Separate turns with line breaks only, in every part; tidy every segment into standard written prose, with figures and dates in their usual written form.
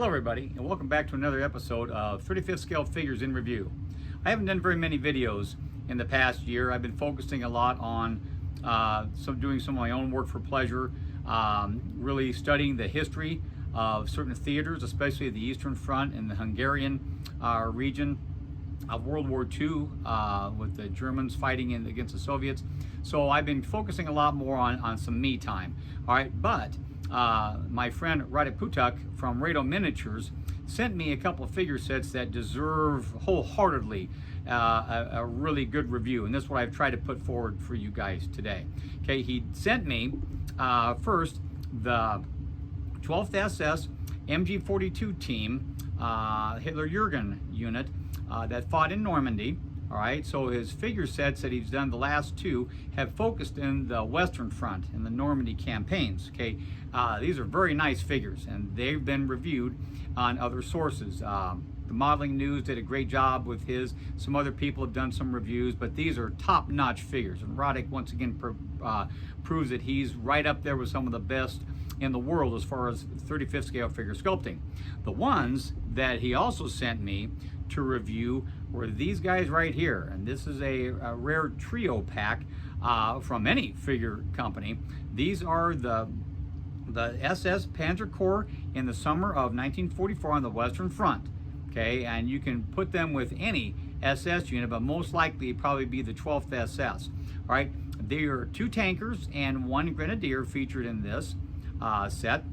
Hello everybody, and welcome back to another episode of 35th Scale Figures in Review. I haven't done very many videos in the past year. I've been focusing a lot on doing some of my own work for pleasure, really studying the history of certain theaters, especially the Eastern Front and the Hungarian region of World War II with the Germans fighting against the Soviets. So I've been focusing a lot more on some me time. All right, but my friend Rado from Rado Miniatures sent me a couple of figure sets that deserve wholeheartedly a really good review, and this is what I've tried to put forward for you guys today. Okay, he sent me first the 12th SS MG42 team Hitler-Jürgen unit that fought in Normandy. All right, so his figure sets that he's done, the last two, have focused in the Western Front and the Normandy campaigns. Okay, these are very nice figures, and they've been reviewed on other sources. The Modeling News did a great job with his. Some other people have done some reviews, but these are top-notch figures. And Rado once again proves that he's right up there with some of the best in the world as far as 35th scale figure sculpting. The ones that he also sent me to review were these guys right here, and this is a rare trio pack from any figure company. These are the SS Panzer Corps in the summer of 1944 on the Western Front. Okay, and you can put them with any SS unit, but most likely probably be the 12th SS. All right, there are two tankers and one grenadier featured in this set.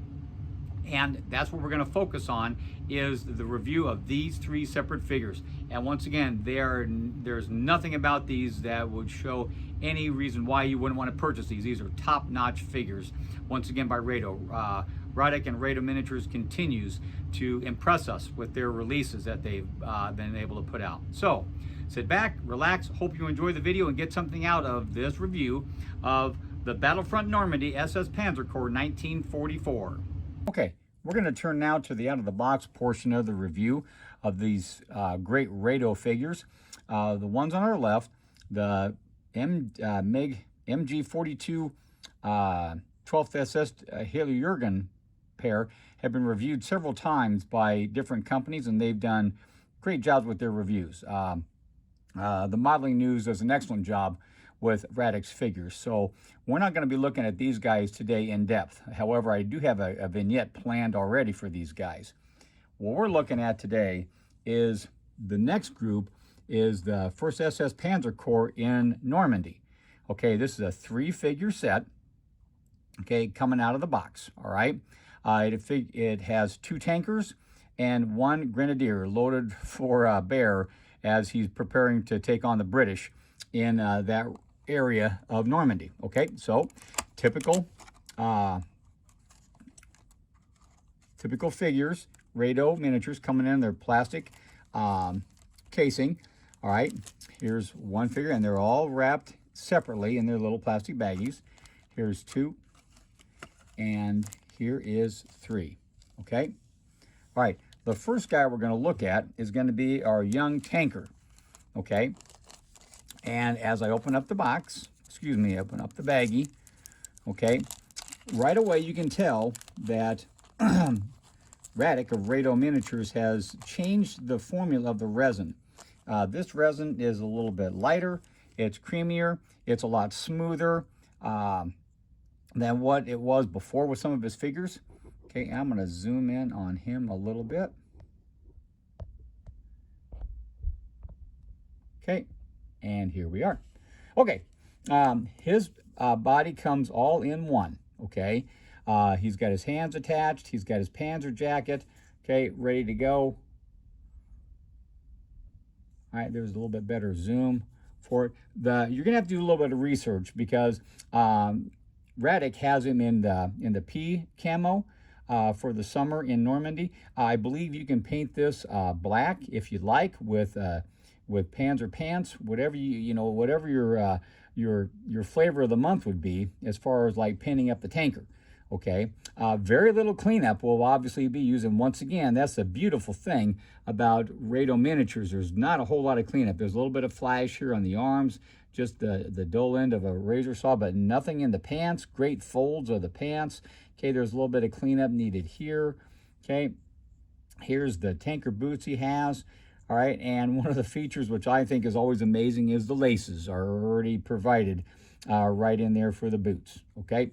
And that's what we're going to focus on, is the review of these three separate figures. And once again, there's nothing about these that would show any reason why you wouldn't want to purchase these. These are top-notch figures, once again by Rado. Rado and Rado Miniatures continues to impress us with their releases that they've been able to put out. So sit back, relax, hope you enjoy the video and get something out of this review of the Battlefront Normandy SS Panzer Corps 1944. Okay, we're going to turn now to the out-of-the-box portion of the review of these great Rado figures. The ones on our left, the MG42 12th SS Hitler-Jürgen pair, have been reviewed several times by different companies, and they've done great jobs with their reviews. The Modeling News does an excellent job with Rado's figures. So we're not going to be looking at these guys today in depth. However, I do have a vignette planned already for these guys. What we're looking at today is the next group is the 1st SS Panzer Corps in Normandy. Okay, this is a 3-figure set, okay, coming out of the box, all right? It has 2 tankers and 1 grenadier loaded for bear as he's preparing to take on the British in that area of Normandy. Okay, so typical figures, Rado Miniatures coming in their plastic casing. All right, here's one figure, and they're all wrapped separately in their little plastic baggies. Here's 2, and here is 3. Okay, all right, the first guy we're going to look at is going to be our young tanker. Okay, and as I open up the box, open up the baggie, okay, right away you can tell that Rado of Rado Miniatures has changed the formula of the resin. This resin is a little bit lighter, it's creamier, it's a lot smoother than what it was before with some of his figures. Okay, I'm going to zoom in on him a little bit. Okay, and here we are. Okay, his body comes all in one, okay? He's got his hands attached, he's got his Panzer jacket, okay, ready to go. All right, there's a little bit better zoom for it. You're gonna have to do a little bit of research because Rado has him in the P camo for the summer in Normandy. I believe you can paint this black if you'd like with Panzer pants, whatever whatever your flavor of the month would be as far as like painting up the tanker. Okay, very little cleanup will obviously be used, and once again, that's the beautiful thing about Rado Miniatures. There's not a whole lot of cleanup. There's a little bit of flash here on the arms, just the dull end of a razor saw, but nothing in the pants. Great folds of the pants. Okay, there's a little bit of cleanup needed here. Okay, Here's the tanker boots he has. All right, and one of the features which I think is always amazing is the laces are already provided right in there for the boots. Okay,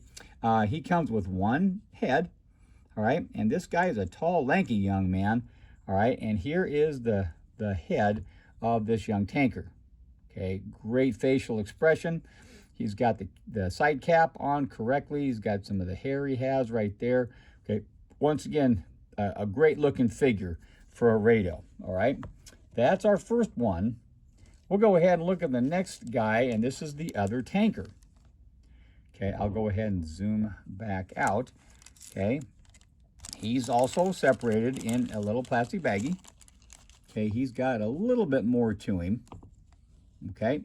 he comes with one head. All right, and this guy is a tall, lanky young man. All right, and here is the head of this young tanker. Okay, great facial expression. He's got the side cap on correctly. He's got some of the hair he has right there. Okay, once again, a great looking figure for a Rado. All right, that's our first one. We'll go ahead and look at the next guy, and this is the other tanker. Okay, I'll go ahead and zoom back out. Okay, he's also separated in a little plastic baggie. Okay, he's got a little bit more to him. Okay,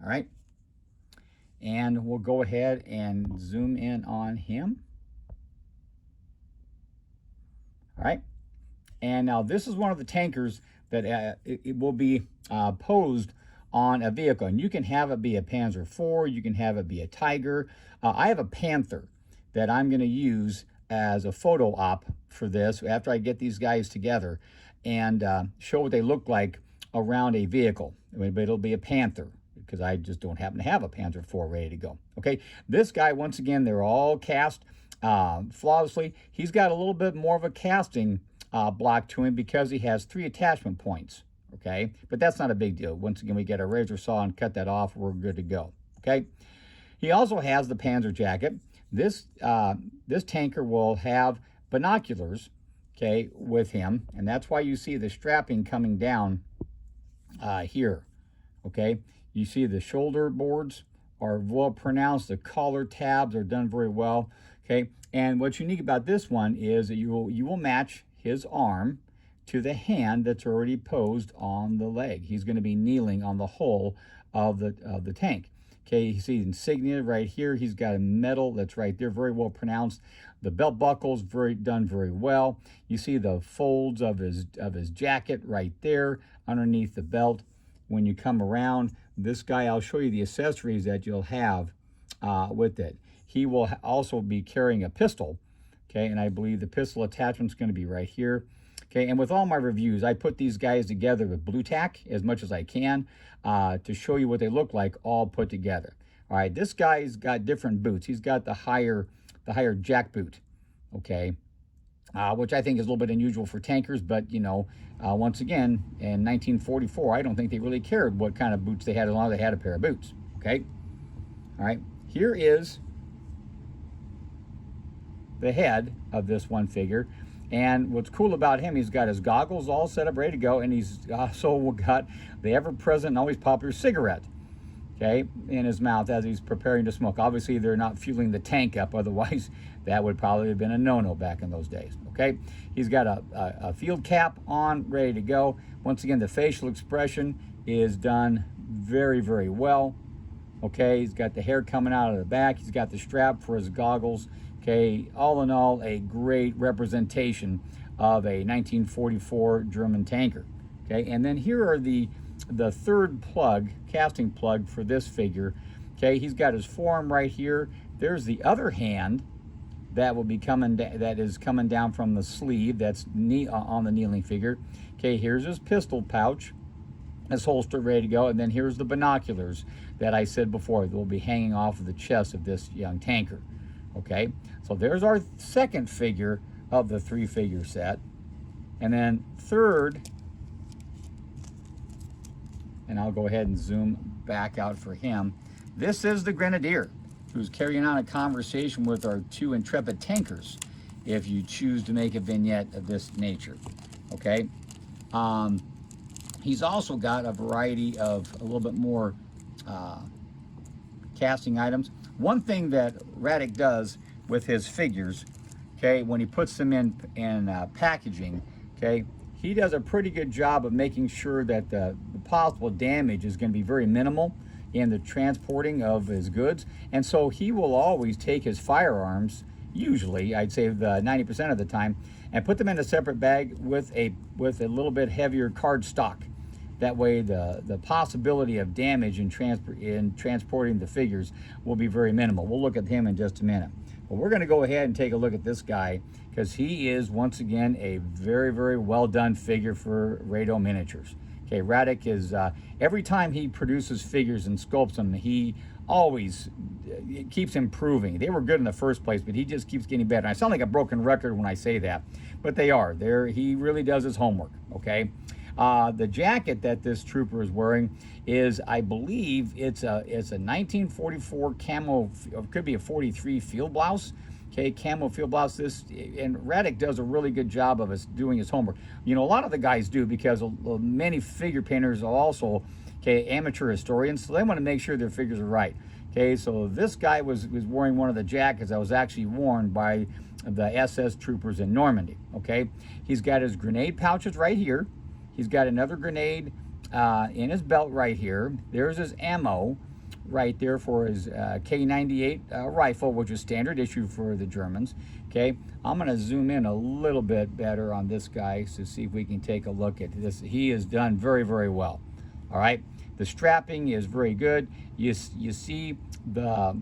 all right. And we'll go ahead and zoom in on him. All right. And now this is one of the tankers that it will be posed on a vehicle. And you can have it be a Panzer IV, you can have it be a Tiger. I have a Panther that I'm going to use as a photo op for this after I get these guys together and show what they look like around a vehicle. But it'll be a Panther, because I just don't happen to have a Panzer IV ready to go. Okay, this guy, once again, they're all cast flawlessly. He's got a little bit more of a casting block to him because he has 3 attachment points. Okay, but that's not a big deal. Once again, we get a razor saw and cut that off. We're good to go. Okay, he also has the Panzer jacket. This tanker will have binoculars, okay, with him, and that's why you see the strapping coming down here. Okay, you see the shoulder boards are well pronounced. The collar tabs are done very well. Okay, and what's unique about this one is that you will match his arm to the hand that's already posed on the leg. He's going to be kneeling on the hull of the tank. Okay, you see insignia right here. He's got a medal that's right there, very well pronounced. The belt buckle's done very well. You see the folds of his jacket right there underneath the belt. When you come around, this guy, I'll show you the accessories that you'll have with it. He will also be carrying a pistol, okay, and I believe the pistol attachment's going to be right here. Okay, and with all my reviews, I put these guys together with blue tack as much as I can to show you what they look like all put together. All right, this guy's got different boots. He's got the higher jack boot, okay, which I think is a little bit unusual for tankers, but you know, once again, in 1944, I don't think they really cared what kind of boots they had as long as they had a pair of boots, okay? All right, here is the head of this one figure. And what's cool about him, he's got his goggles all set up, ready to go, and he's also got the ever-present and always popular cigarette, okay, in his mouth as he's preparing to smoke. Obviously, they're not fueling the tank up, otherwise that would probably have been a no-no back in those days, okay? He's got a field cap on, ready to go. Once again, the facial expression is done very, very well, okay? He's got the hair coming out of the back. He's got the strap for his goggles. Okay, all in all, a great representation of a 1944 German tanker. Okay, and then here are the third plug, casting plug for this figure. Okay, he's got his forearm right here. There's the other hand that will be that is coming down from the sleeve that's on the kneeling figure. Okay, here's his pistol pouch, his holster ready to go, and then here's the binoculars that I said before that will be hanging off of the chest of this young tanker. Okay, so there's our second figure of the 3-figure set. And then third, and I'll go ahead and zoom back out for him. This is the Grenadier, who's carrying on a conversation with our 2 intrepid tankers, if you choose to make a vignette of this nature. Okay, he's also got a variety of a little bit more casting items. One thing that Rado does with his figures, okay, when he puts them in packaging, okay, he does a pretty good job of making sure that the possible damage is going to be very minimal in the transporting of his goods. And so he will always take his firearms, usually, I'd say 90% of the time, and put them in a separate bag with a little bit heavier card stock. That way the possibility of damage in transporting the figures will be very minimal. We'll look at him in just a minute. But we're going to go ahead and take a look at this guy, because he is, once again, a very, very well done figure for Rado Miniatures. Okay, Rado is, every time he produces figures and sculpts them, he always keeps improving. They were good in the first place, but he just keeps getting better. And I sound like a broken record when I say that, but they are. He really does his homework, okay? The jacket that this trooper is wearing is, I believe, it's a 1944 camo, or could be a 43 field blouse. Okay, camo field blouse. And Rado does a really good job of doing his homework. You know, a lot of the guys do, because many figure painters are also, okay, amateur historians, so they want to make sure their figures are right. Okay, so this guy was wearing one of the jackets that was actually worn by the SS troopers in Normandy. Okay, he's got his grenade pouches right here. He's got another grenade in his belt right here. There's his ammo right there for his K98 rifle, which is standard issue for the Germans. Okay, I'm going to zoom in a little bit better on this guy to see if we can take a look at this. He is done very, very well. All right, the strapping is very good. You see the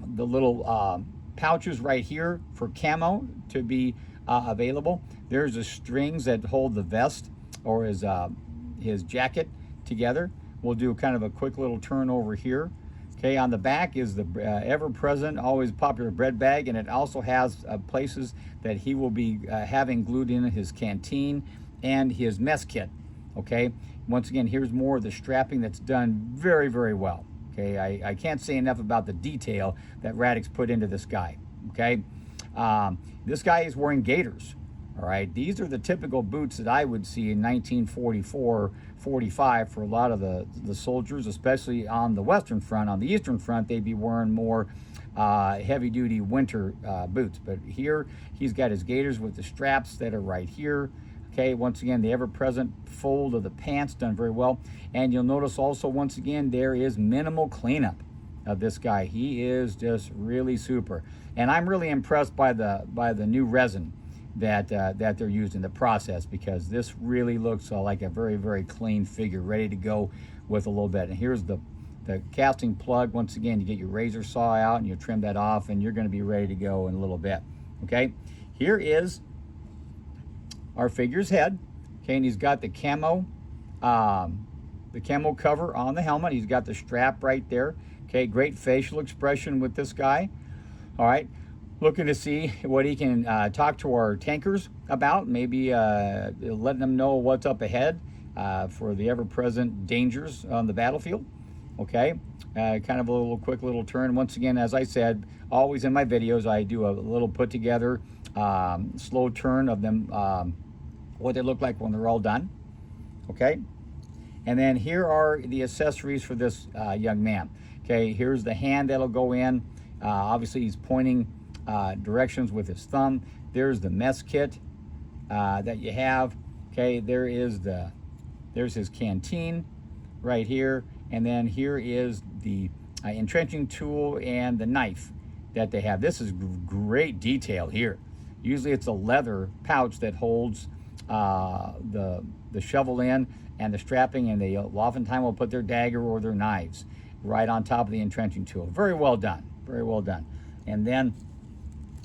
little pouches right here for camo to be available. There's the strings that hold the vest or his jacket together. We'll do kind of a quick little turn over here. Okay, on the back is the ever-present, always popular bread bag, and it also has places that he will be having glued in his canteen and his mess kit. Okay, once again, here's more of the strapping that's done very, very well. Okay, I can't say enough about the detail that Rado's put into this guy. Okay, this guy is wearing gaiters. All right, these are the typical boots that I would see in 1944, 45 for a lot of the soldiers, especially on the Western Front. On the Eastern Front, they'd be wearing more heavy-duty winter boots. But here, he's got his gaiters with the straps that are right here. Okay, once again, the ever-present fold of the pants done very well. And you'll notice also, once again, there is minimal cleanup of this guy. He is just really super. And I'm really impressed by the new resin that they're using in the process, because this really looks like a very, very clean figure, ready to go with a little bit. And here's the casting plug. Once again, you get your razor saw out and you trim that off, and you're going to be ready to go in a little bit. Okay, here is our figure's head. Okay, and he's got the camo cover on the helmet. He's got the strap right there. Okay, great facial expression with this guy. All right, looking to see what he can talk to our tankers about, maybe letting them know what's up ahead for the ever-present dangers on the battlefield. Okay, kind of a quick little turn. Once again, as I said, always in my videos, I do a little put together slow turn of them, what they look like when they're all done. Okay, and then here are the accessories for this young man. Okay, here's the hand that'll go in. Obviously, he's pointing directions with his thumb. There's the mess kit that you have. Okay, there's his canteen right here, and then here is the entrenching tool and the knife that they have. This is great detail here. Usually it's a leather pouch that holds the shovel in and the strapping, and they oftentimes will put their dagger or their knives right on top of the entrenching tool. Very well done, very well done. And then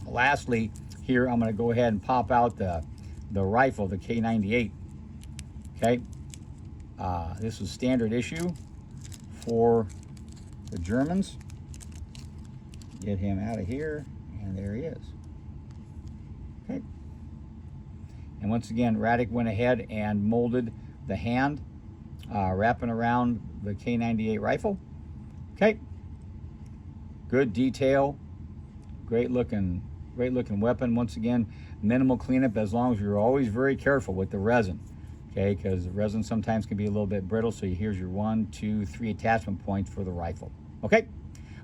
lastly, here I'm going to go ahead and pop out the rifle, the K98. Okay, this is standard issue for the Germans. Get him out of here, and there he is. Okay, and once again, Rado went ahead and molded the hand, wrapping around the K98 rifle. Okay, good detail, great looking weapon. Once again, minimal cleanup, as long as you're always very careful with the resin. Okay, because the resin sometimes can be a little bit brittle. So here's your 1, 2, 3 attachment points for the rifle. Okay,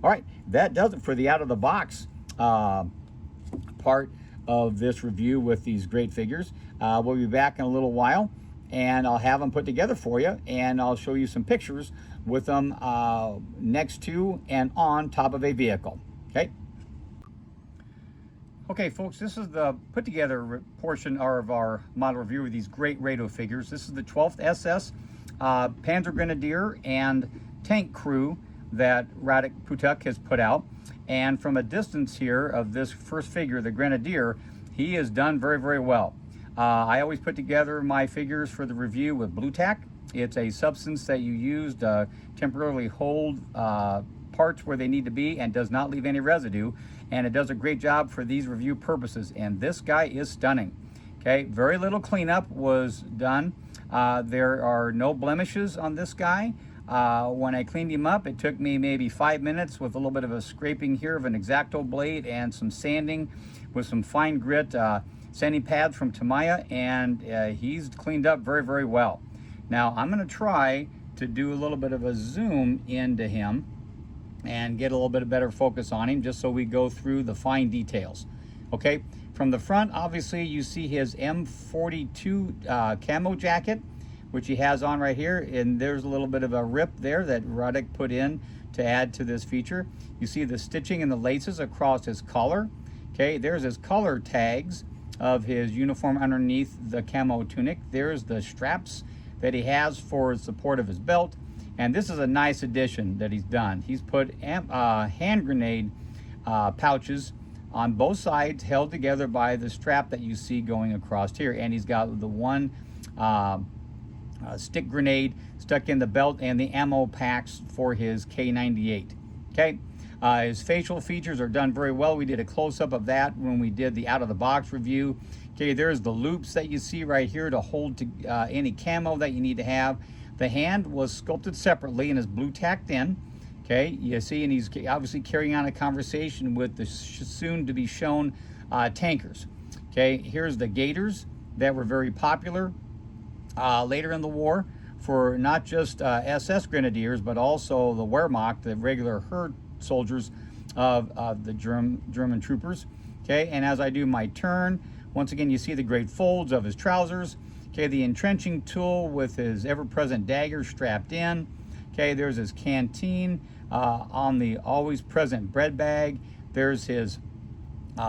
all right, that does it for the out of the box part of this review with these great figures. We'll be back in a little while, and I'll have them put together for you, and I'll show you some pictures with them next to and on top of a vehicle. Okay. Okay, folks, this is the put together portion of our model review of these great Rado figures. This is the 12th SS Panzer Grenadier and tank crew that Rado Miniatures has put out. And from a distance here of this first figure, the Grenadier, he has done very, very well. I always put together my figures for the review with blue tack. It's a substance that you use to temporarily hold parts where they need to be and does not leave any residue. And it does a great job for these review purposes. And this guy is stunning. Okay, very little cleanup was done. There are no blemishes on this guy. When I cleaned him up, it took me maybe 5 minutes with a little bit of a scraping here of an X-Acto blade and some sanding with some fine grit sanding pads from Tamiya, and he's cleaned up very, very well. Now I'm going to try to do a little bit of a zoom into him and get a little bit of better focus on him, just so we go through the fine details. Okay, from the front, obviously you see his M42 camo jacket, which he has on right here, and there's a little bit of a rip there that Rado put in to add to this feature. You see the stitching and the laces across his collar. Okay, there's his collar tags of his uniform underneath the camo tunic. There's the straps that he has for support of his belt. And this is a nice addition that he's done. He's put hand grenade pouches on both sides, held together by the strap that you see going across here. And he's got the one stick grenade stuck in the belt and the ammo packs for his K98. Okay, his facial features are done very well. We did a close-up of that when we did the out-of-the-box review. Okay, there's the loops that you see right here to hold to any camo that you need to have. The hand was sculpted separately and is blue tacked in. Okay, you see, and he's obviously carrying on a conversation with the soon-to-be shown tankers. Okay, here's the gaiters that were very popular later in the war for not just SS Grenadiers, but also the Wehrmacht, the regular herd soldiers of the German troopers. Okay, and as I do my turn, once again, you see the great folds of his trousers. Okay, the entrenching tool with his ever-present dagger strapped in. Okay, there's his canteen on the always-present bread bag. There's his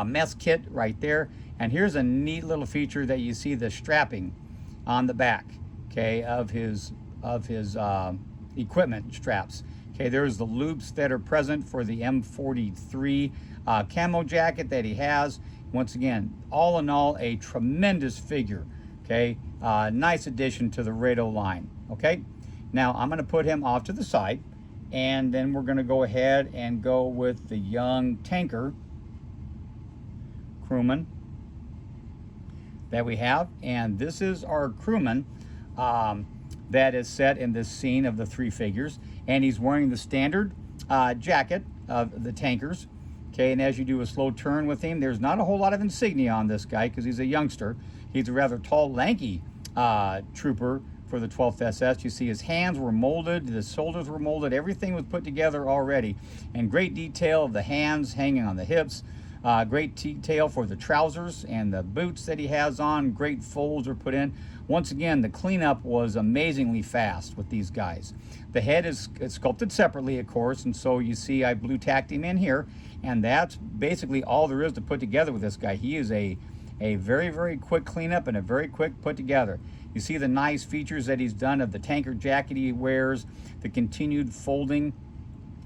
mess kit right there. And here's a neat little feature that you see the strapping on the back, okay, of his equipment straps. Okay, there's the loops that are present for the M43 camo jacket that he has. Once again, all in all, a tremendous figure. Okay, nice addition to the Rado line. Okay, now I'm going to put him off to the side, and then we're going to go ahead and go with the young tanker crewman that we have. And this is our crewman that is set in this scene of the three figures, and he's wearing the standard jacket of the tankers. Okay, and as you do a slow turn with him, there's not a whole lot of insignia on this guy because he's a youngster. He's a rather tall, lanky trooper for the 12th SS. You see his hands were molded, the shoulders were molded, everything was put together already. And great detail of the hands hanging on the hips. Great detail for the trousers and the boots that he has on. Great folds are put in. Once again, the cleanup was amazingly fast with these guys. The head is sculpted separately, of course, and so you see I blue tacked him in here, and that's basically all there is to put together with this guy. He is a very, very quick cleanup and a very quick put together. You see the nice features that he's done of the tanker jacket he wears, the continued folding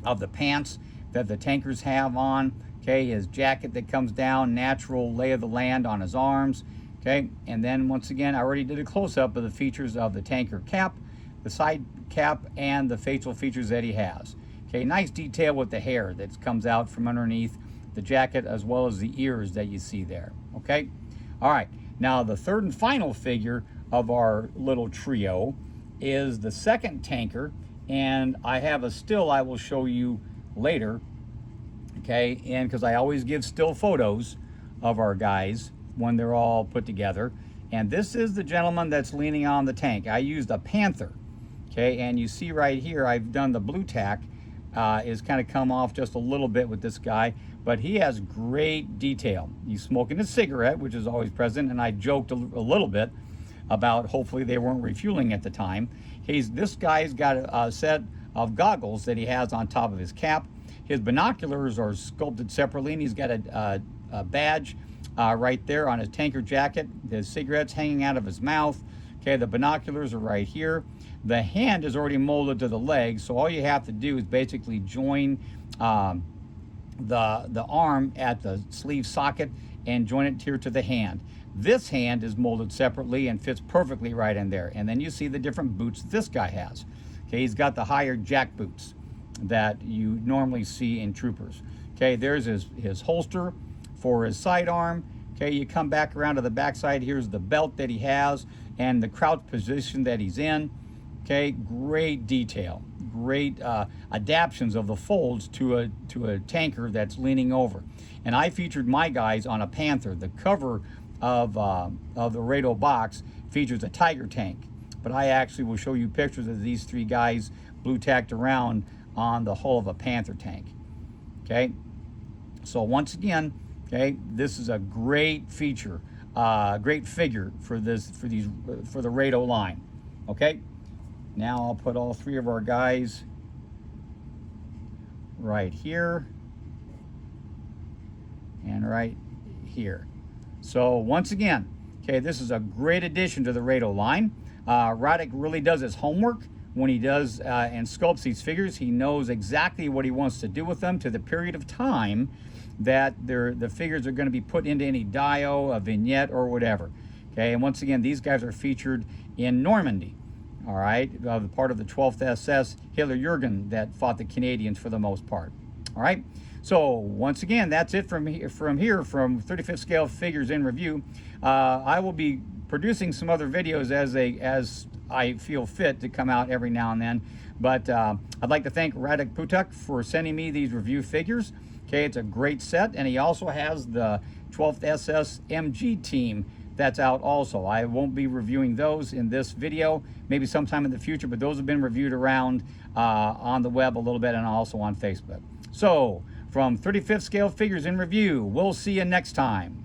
of the pants that the tankers have on. Okay, his jacket that comes down, natural lay of the land on his arms. Okay, and then once again, I already did a close-up of the features of the tanker cap, the side cap, and the facial features that he has. Okay, nice detail with the hair that comes out from underneath the jacket, as well as the ears that you see there. Okay, all right. Now the third and final figure of our little trio is the second tanker, and I have a still I will show you later. Okay, and because I always give still photos of our guys when they're all put together. And this is the gentleman that's leaning on the tank. I used a Panther. Okay, and you see right here, I've done the blue tack. Is kind of come off just a little bit with this guy, but he has great detail. He's smoking a cigarette, which is always present, and I joked a little bit about hopefully they weren't refueling at the time. This guy's got a set of goggles that he has on top of his cap. His binoculars are sculpted separately, and he's got a badge right there on his tanker jacket. His cigarette's hanging out of his mouth. Okay, the binoculars are right here. The hand is already molded to the leg, so all you have to do is basically join the arm at the sleeve socket and join it here to the hand. This hand is molded separately and fits perfectly right in there. And then you see the different boots that this guy has. Okay, he's got the higher jack boots that you normally see in troopers. Okay, there's his holster for his sidearm. Okay, you come back around to the backside. Here's the belt that he has and the crouch position that he's in. Okay, great detail, great adaptations of the folds to a tanker that's leaning over. And I featured my guys on a Panther. The cover of the Rado box features a Tiger tank, but I actually will show you pictures of these three guys blue tacked around on the hull of a Panther tank. Okay, so once again, okay, this is a great feature, great figure for the Rado line. Okay, now I'll put all three of our guys right here and right here. So once again, okay, this is a great addition to the Rado line. Rado really does his homework when he does and sculpts these figures. He knows exactly what he wants to do with them to the period of time that the figures are going to be put into any dio, a vignette, or whatever. Okay, and once again, these guys are featured in Normandy. All right, part of the 12th SS Hitler-Jürgen that fought the Canadians for the most part. All right, so once again, that's it from here from 35th Scale Figures in Review. I will be producing some other videos as I feel fit to come out every now and then. But I'd like to thank Rado Putuk for sending me these review figures. Okay, it's a great set, and he also has the 12th SS MG team that's out also. I won't be reviewing those in this video, maybe sometime in the future, but those have been reviewed around on the web a little bit and also on Facebook. So, from 35th Scale Figures in Review, we'll see you next time.